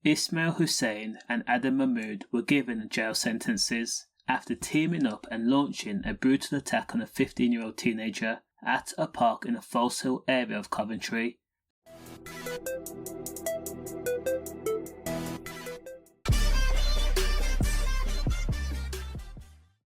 Ismail Hussain and Adam Mehmood were given jail sentences after teaming up and launching a brutal attack on a 15-year-old teenager at a park in the Foleshill area of Coventry.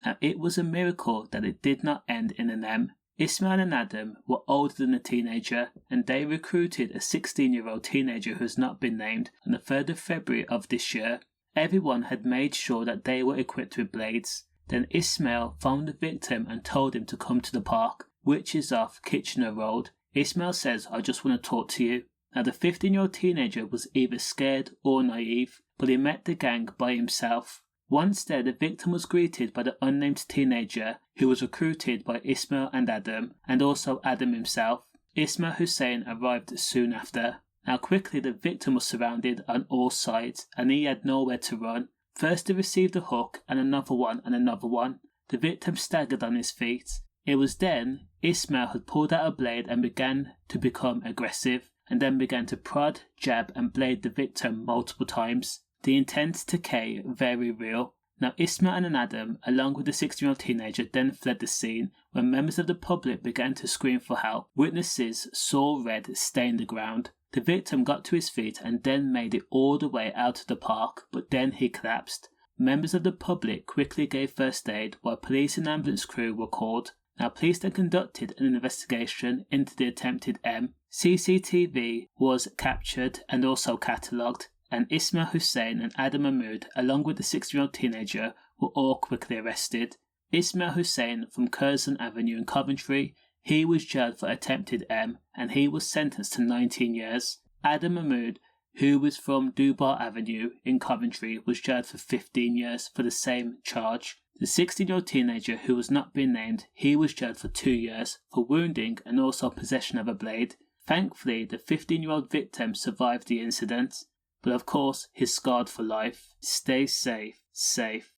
Now, it was a miracle that it did not end in an M. Ismail and Adam were older than the teenager, and they recruited a 16-year-old teenager who has not been named on the 3rd of February of this year. Everyone had made sure that they were equipped with blades. Then Ismail found the victim and told him to come to the park, which is off Kitchener Road. Ismail says, "I just want to talk to you." Now, the 15-year-old teenager was either scared or naive, but he met the gang by himself. Once there, the victim was greeted by the unnamed teenager who was recruited by Ismail and Adam, and also Adam himself. Ismail Hussain arrived soon after. Now quickly the victim was surrounded on all sides and he had nowhere to run. First he received a hook and another one and another one. The victim staggered on his feet. It was then Ismail had pulled out a blade and began to become aggressive, and then began to prod, jab and blade the victim multiple times. The intent to K very real. Now Ismail and Adam, along with the 16-year-old teenager, then fled the scene when members of the public began to scream for help. Witnesses saw red stain the ground. The victim got to his feet and then made it all the way out of the park, but then he collapsed. Members of the public quickly gave first aid while police and ambulance crew were called. Now police then conducted an investigation into the attempted M. CCTV was captured and also catalogued, and Ismail Hussain and Adam Mehmood, along with the 16-year-old teenager, were all quickly arrested. Ismail Hussain from Curzon Avenue in Coventry, he was jailed for attempted M, and he was sentenced to 19 years. Adam Mehmood, who was from Dubar Avenue in Coventry, was jailed for 15 years for the same charge. The 16-year-old teenager, who was not being named, he was jailed for 2 years for wounding and also possession of a blade. Thankfully, the 15-year-old victim survived the incident, but of course he's scarred for life. Stay safe.